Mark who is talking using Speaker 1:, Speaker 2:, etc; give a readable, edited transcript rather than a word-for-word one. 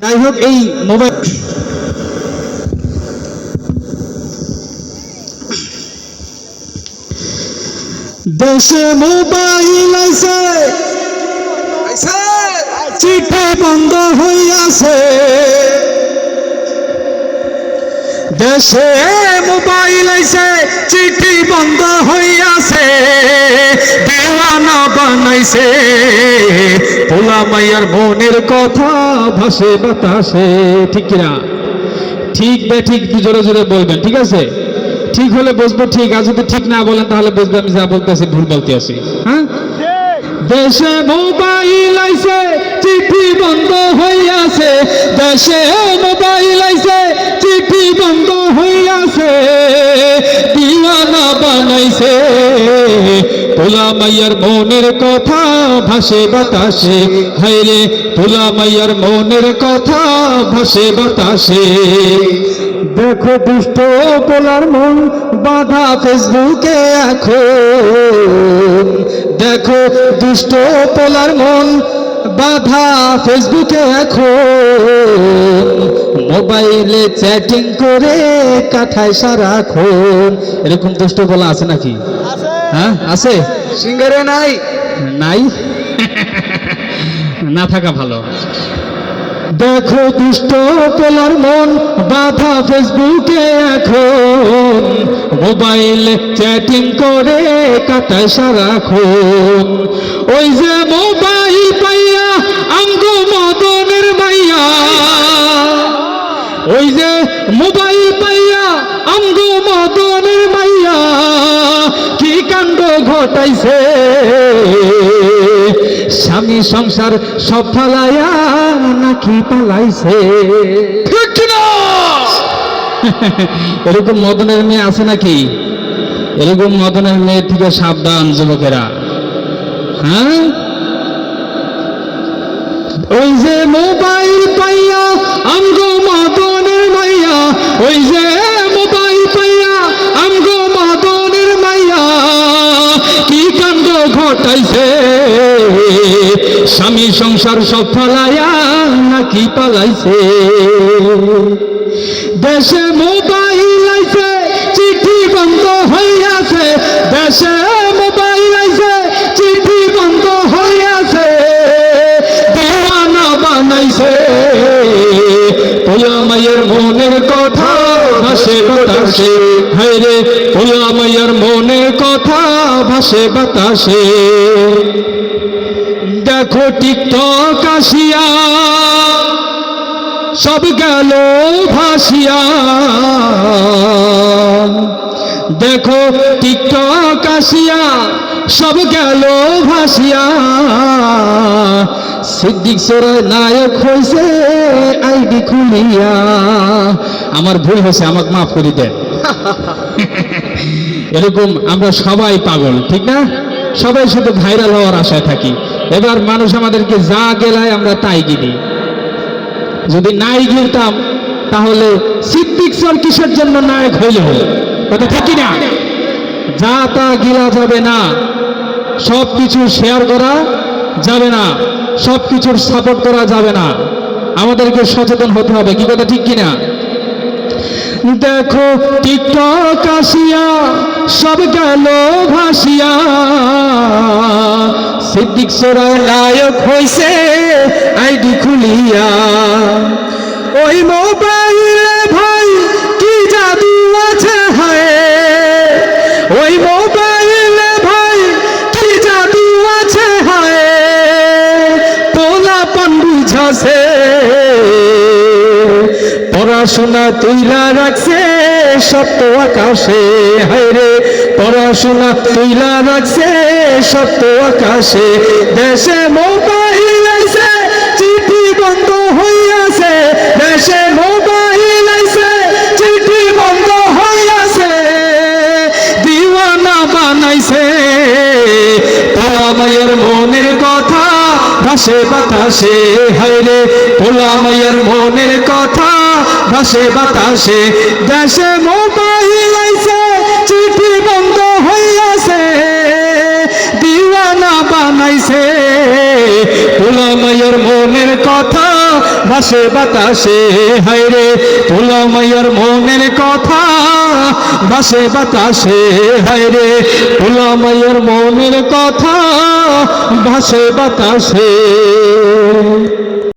Speaker 1: যাই হোক এই মোবাইল দেশে মোবাইল আইছে চিঠি বন্ধ হইয়াছে দেশে মোবাইল আইছে চিঠি বন্ধ হইয়াছে দেওয়ানা বানাইছে পোলা মাইয়ার মনের কথা ভাসে বাতাসে। ঠিক কিনা? ঠিক বে ঠিক জোরে জোরে বলবেন, ঠিক আছে? ঠিক হলে বুঝবো ঠিক, আর যদি ঠিক না বলেন তাহলে বুঝবো আমি যা বলতেছি ভুল বলতে আছি। হ্যাঁ, দেশে মোবাইল আইছে চিঠি বন্ধ হইয়াছে দেশে মোবাইল আইছে চিঠি বন্ধ হইয়াছে দিওয়ানা বানাইছে পোলা মাইয়ার মনের কথা ভাসে বাতাসে। হায়রে পোলা মাইয়ার মনের কথা ভাসে বাতাসে। দেখো দুষ্ট পোলার মন বাধা ফেসবুকে এখন, দেখো দুষ্ট পোলার মন বাধা ফেসবুকে এখন, মোবাইলে চ্যাটিং করে কাটায় সারাক্ষণ। এরকম দুষ্ট পোলা আছে নাকি? হ্যাঁ আছে,
Speaker 2: সিঙ্গারে নাই
Speaker 1: নাই না থাকা ভালো। দেখো দুষ্ট পোলার মন বাধা ফেসবুকে এখন, মোবাইলে চ্যাটিং করে কাটায় সারাক্ষণ। ওই যে মোবাইল পাইয়া আমগো মদনের মাইয়া, ওই যে মোবাইল পাইয়া আমগো মদনের মাইয়া কি কাণ্ড ঘটাইছে, স্বামী সংসার সব ফালাইয়া নাকি পালাইছে। এরকম মদনের মেয়ে আছে নাকি? এরকম মদনের মেয়ে থেকে সাবধান যুবকেরা। হ্যাঁ, ওই যে মোবাইল পাইয়া আমগো মদনের মাইয়া, ওই যে মোবাইল পাইয়া আমগো মদনের মাইয়া কি কাণ্ড ঘটাইছে, স্বামী সংসার সব ফালাইয়া নাকি পালাইছে। দেশে মোবাইল আইছে চিঠি বন্ধ হইয়াছে দেশে মোবাইল আইছে চিঠি বন্ধ হইয়াছে দেওয়ানা বানাইছে পোলা মাইয়ার মনের কথা ভাসে বাতাসে। হায়রে পোলা মাইয়ার মনের কথা ভাসে বাতাসে। দেখো টিকটক আসিয়া সব গেল ভাসিয়া, দেখো টিকটক আসিয়া সব গেল ভাসিয়া, সিদ্দিক সরাই নায়ক হয়েছে আইডি খুলিয়া। আমার ভুল হয়েছে, আমাকে মাফ করে দেন। এরকম আমরা সবাই পাগল, ঠিক না? সবাই শুধু ভাইরাল হওয়ার আশায় থাকি। এবার মানুষ আমাদেরকে যা গেলায় আমরা তাই গিনি। যদি নাই গিলতাম তাহলে সিদ্দিক সর কিসের জন্য নায়ক হইল? কথা ঠিক না? যা তা গিলা যাবে না, সব কিছু শেয়ার করা যাবে না, সব কিছুর সাপোর্ট করা যাবে না। আমাদেরকে সচেতন হতে হবে, কি কথা ঠিক কিনা? দেখো টিকটক আসিয়া সব গেল ভাসিয়া, সিদ্দিক সরাই নায়ক হইছে আইডি খুলিয়া। ওই মোবাইলে ভাই কি জাদু আছে হায়, ওই মোবাইলে ভাই কি জাদু আছে হায়, পোলাপান বুঝাছে পড়াশোনা তুইলা রাখছে সপ্ত আকাশে। হায়রে পড়াশোনা তুইলা রাখছে সপ্ত আকাশে। দেশে মোবাইল আইছে চিঠি বন্ধ হইয়াছে দেশে মোবাইল আইছে চিঠি বন্ধ হইয়াছে দিওয়ানা বানাইছে পোলা মাইয়ার মনের কথা ভাসে বাতাসে। হায়রে পোলা মাইয়ার মনের কথা ভাসে বাতাসে। দেশে মোবাইল আইছে চিঠি বন্ধ হইয়াছে দিওয়ানা বানাইছে পোলা মাইয়ার মনের কথা ভাসে বাতাসে, হায়রে তুলা মাইয়ার মনের কথা ভাসে বাতাসে, হায়রে তুলা মাইয়ার মনের কথা ভাসে বাতাসে।